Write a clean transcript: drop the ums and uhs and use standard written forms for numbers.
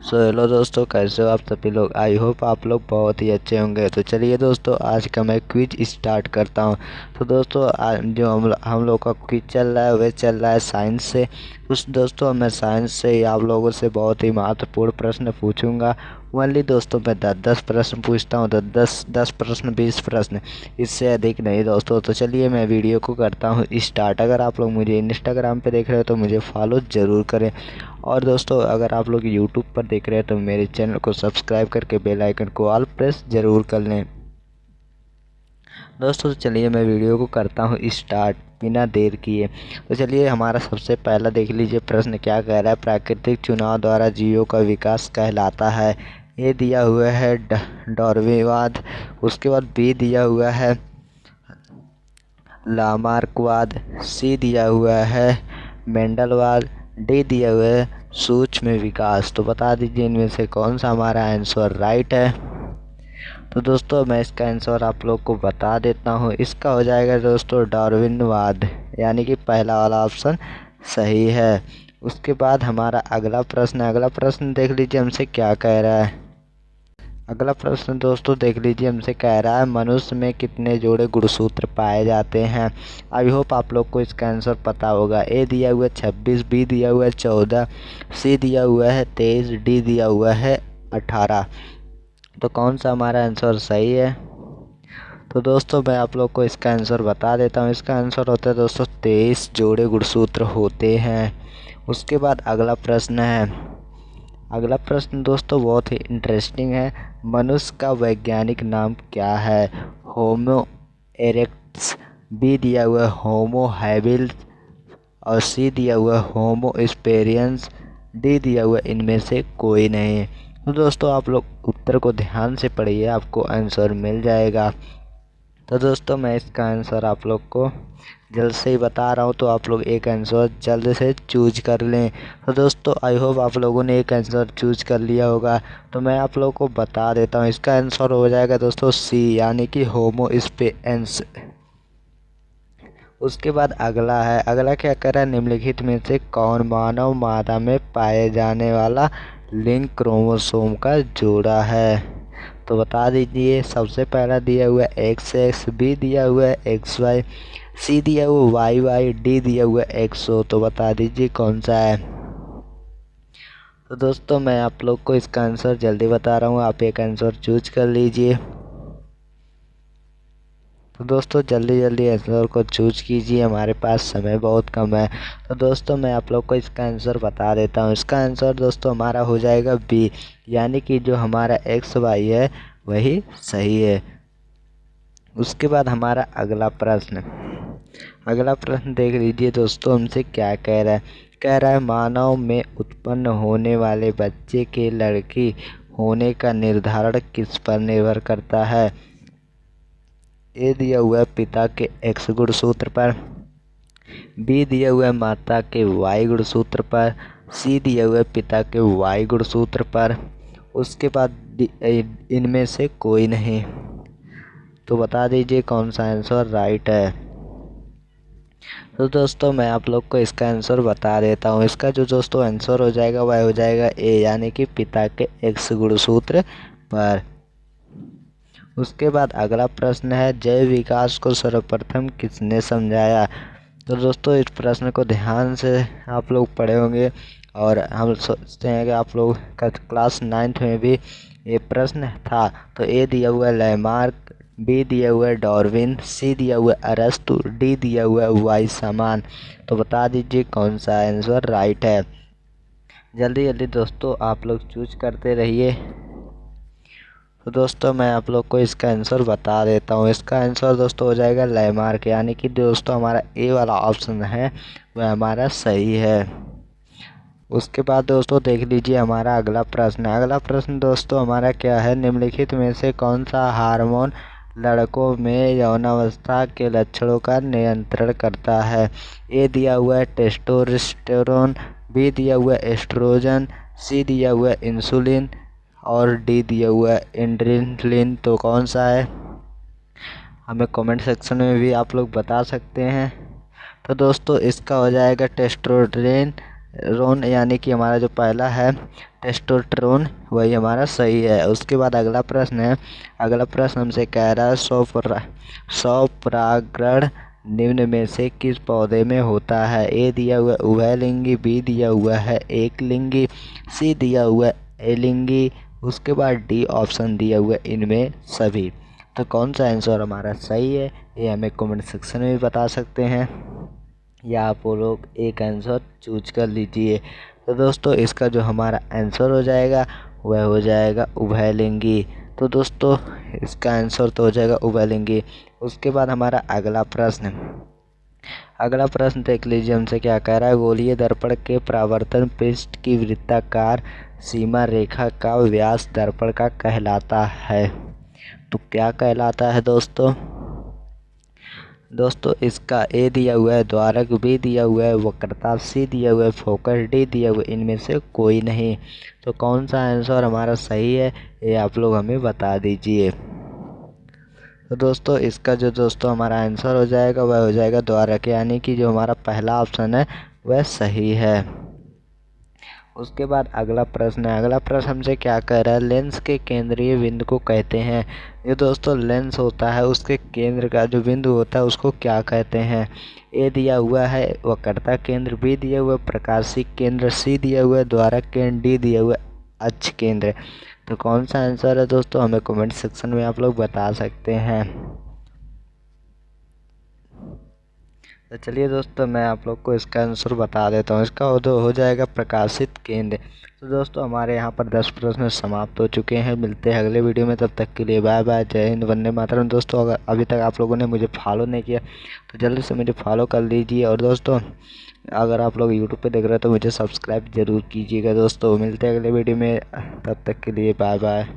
So hello दोस्तों, कैसे हो आप सभी लोग। आई होप आप लोग बहुत ही अच्छे होंगे। तो चलिए दोस्तों, आज का मैं क्विज स्टार्ट करता हूं। तो दोस्तों जो हम लोग का क्विज चल रहा है वह चल रहा है साइंस से। कुछ दोस्तों मैं साइंस से ही आप लोगों से बहुत ही महत्वपूर्ण प्रश्न पूछूंगा। ओनली दोस्तों मैं 10 प्रश्न पूछता हूँ, तो 10 प्रश्न 20 प्रश्न, इससे अधिक नहीं दोस्तों। तो चलिए मैं वीडियो को करता हूँ स्टार्ट। अगर आप लोग मुझे इंस्टाग्राम पे देख रहे हो तो मुझे फॉलो ज़रूर करें, और दोस्तों अगर आप लोग यूट्यूब पर देख रहे हैं तो मेरे चैनल को सब्सक्राइब करके बेल आइकन को ऑल प्रेस ज़रूर कर लें। दोस्तों चलिए मैं वीडियो को करता हूँ स्टार्ट बिना देर किए। तो चलिए हमारा सबसे पहला देख लीजिए प्रश्न क्या कह रहा है। प्राकृतिक चुनाव द्वारा जीवों का विकास कहलाता है। ये दिया हुआ है डार्विनवाद। उसके बाद बी दिया हुआ है लामार्कवाद। सी दिया हुआ है मेंडलवाद। डी दिया हुआ है सूक्ष्म विकास। तो बता दीजिए इनमें से कौन सा हमारा आंसर राइट है। तो दोस्तों मैं इसका आंसर आप लोग को बता देता हूँ। इसका हो जाएगा दोस्तों डार्विनवाद, यानी कि पहला वाला ऑप्शन सही है। उसके बाद हमारा अगला प्रश्न देख लीजिए हमसे क्या कह रहा है। अगला प्रश्न दोस्तों देख लीजिए हमसे कह रहा है मनुष्य में कितने जोड़े गुणसूत्र पाए जाते हैं। आई होप आप लोग को इसका आंसर पता होगा। ए दिया हुआ है 26, बी दिया हुआ है 14, सी दिया हुआ है 23, डी दिया हुआ है 18। तो कौन सा हमारा आंसर सही है। तो दोस्तों मैं आप लोग को इसका आंसर बता देता हूँ। इसका आंसर होता है दोस्तों 23 जोड़े गुणसूत्र होते हैं। उसके बाद अगला प्रश्न दोस्तों बहुत ही इंटरेस्टिंग है। मनुष्य का वैज्ञानिक नाम क्या है। होमो इरेक्टस, बी दिया हुआ है होमो हैबिलिस, और सी दिया हुआ है होमो स्पेरियंस, डी दिया हुआ इनमें से कोई नहीं। तो दोस्तों आप लोग उत्तर को ध्यान से पढ़िए, आपको आंसर मिल जाएगा। तो दोस्तों मैं इसका आंसर आप लोग को जल्द से ही बता रहा हूँ, तो आप लोग एक आंसर जल्द से चूज कर लें। तो दोस्तों आई होप आप लोगों ने एक आंसर चूज कर लिया होगा। तो मैं आप लोगों को बता देता हूँ, इसका आंसर हो जाएगा दोस्तों सी, यानी कि होमो स्पेरियंस। उसके बाद अगला क्या कर रहा है। निम्नलिखित में से कौन मानव मादा में पाए जाने वाला लिंक क्रोमोसोम का जोड़ा है। तो बता दीजिए। सबसे पहला दिया हुआ है XX, बी दिया हुआ है XY, सी दिया हुआ YY, डी दिया हुआ है XO। तो बता दीजिए कौन सा है। तो दोस्तों मैं आप लोग को इसका आंसर जल्दी बता रहा हूँ, आप एक आंसर चूज कर लीजिए। तो दोस्तों जल्दी आंसर को चूज कीजिए, हमारे पास समय बहुत कम है। तो दोस्तों मैं आप लोग को इसका आंसर बता देता हूँ। इसका आंसर दोस्तों हमारा हो जाएगा बी, यानी कि जो हमारा XY है वही सही है। उसके बाद हमारा अगला प्रश्न देख लीजिए दोस्तों हमसे क्या कह रहा है मानव में उत्पन्न होने वाले बच्चे के लड़की होने का निर्धारण किस पर निर्भर करता है। ए दिया हुआ है पिता के X गुणसूत्र पर, बी दिया हुआ है माता के Y गुणसूत्र पर, सी दिया हुआ है पिता के Y गुणसूत्र पर, उसके बाद इनमें से कोई नहीं। तो बता दीजिए कौन सा आंसर राइट है। तो दोस्तों मैं आप लोग को इसका आंसर बता देता हूँ। इसका जो दोस्तों आंसर हो जाएगा वह हो जाएगा ए, यानी कि पिता के X गुणसूत्र पर। उसके बाद अगला प्रश्न है जैव विकास को सर्वप्रथम किसने समझाया। तो दोस्तों इस प्रश्न को ध्यान से आप लोग पढ़े होंगे, और हम सोचते हैं कि आप लोग का क्लास 9th में भी ये प्रश्न था। तो ए दिया हुआ है लैमार्क, बी दिया हुआ है डार्विन, सी दिया हुआ है अरस्तु, डी दिया हुआ है वाइसमान। तो बता दीजिए कौन सा आंसर राइट है। जल्दी दोस्तों आप लोग चूज करते रहिए। तो दोस्तों मैं आप लोग को इसका आंसर बता देता हूँ। इसका आंसर दोस्तों हो जाएगा लैमार्क, यानी कि दोस्तों हमारा ए वाला ऑप्शन है वह हमारा सही है। उसके बाद दोस्तों देख लीजिए हमारा अगला प्रश्न दोस्तों हमारा क्या है। निम्नलिखित में से कौन सा हार्मोन लड़कों में यौनावस्था के लक्षणों का नियंत्रण करता है। ए दिया हुआ है टेस्टोस्टेरोन, बी दिया हुआ है एस्ट्रोजन, सी दिया हुआ है इंसुलिन, और डी दिया हुआ है एड्रेनलिन। तो कौन सा है हमें कमेंट सेक्शन में भी आप लोग बता सकते हैं। तो दोस्तों इसका हो जाएगा टेस्टोस्टेरोन, रोन यानी कि हमारा जो पहला है टेस्टोस्टेरोन वही हमारा सही है। उसके बाद अगला प्रश्न है, अगला प्रश्न हमसे कह रहा है स्वपरागण निम्न में से किस पौधे में होता है। ए दिया हुआ उभयलिंगी, बी दिया हुआ है एक लिंगी, सी दिया हुआ है एलिंगी, उसके बाद डी ऑप्शन दिया हुआ है इनमें सभी। तो कौन सा आंसर हमारा सही है ये हमें कमेंट सेक्शन में भी बता सकते हैं, या आप लोग एक आंसर चूज कर लीजिए। तो दोस्तों इसका जो हमारा आंसर हो जाएगा वह हो जाएगा उभयलिंगी। तो दोस्तों इसका आंसर तो हो जाएगा उभयलिंगी। उसके बाद हमारा अगला प्रश्न देख लीजिए हमसे क्या कह रहा है। गोलीय दर्पण के परावर्तन पृष्ठ की वृत्ताकार सीमा रेखा का व्यास दर्पण का कहलाता है। तो क्या कहलाता है दोस्तों इसका ए दिया हुआ है द्वारक, बी दिया हुआ है वक्रता, सी दिया हुआ है फोकस, डी दिया हुआ है इनमें से कोई नहीं। तो कौन सा आंसर हमारा सही है ये आप लोग हमें बता दीजिए। तो दोस्तों इसका जो हमारा आंसर हो जाएगा वह हो जाएगा द्वारक, यानी कि जो हमारा पहला ऑप्शन है वह सही है। उसके बाद अगला प्रश्न है, अगला प्रश्न हमसे क्या कह रहा है। लेंस के केंद्रीय बिंदु को कहते हैं। ये दोस्तों लेंस होता है उसके केंद्र का जो बिंदु होता है उसको क्या कहते हैं। ए दिया हुआ है वक्रता केंद्र, बी दिया हुआ है प्रकाशिक केंद्र, सी दिया हुआ है द्वारक केंद्र, डी दिया हुआ है अक्ष केंद्र। तो कौन सा आंसर है दोस्तों हमें कमेंट सेक्शन में आप लोग बता सकते हैं। तो चलिए दोस्तों मैं आप लोग को इसका आंसर बता देता हूँ। इसका हो जाएगा प्रकाशित केंद्र। तो दोस्तों हमारे यहाँ पर 10 प्रश्न समाप्त हो चुके हैं। मिलते हैं अगले वीडियो में, तब तक के लिए बाय बाय, जय हिंद, वंदे मातरम। दोस्तों अगर अभी तक आप लोगों ने मुझे फॉलो नहीं किया तो जल्दी से मुझे फॉलो कर लीजिए, और दोस्तों अगर आप लोग यूट्यूब पे देख रहे हैं तो मुझे सब्सक्राइब ज़रूर कीजिएगा। दोस्तों मिलते हैं अगले वीडियो में, तब तक के लिए बाय बाय।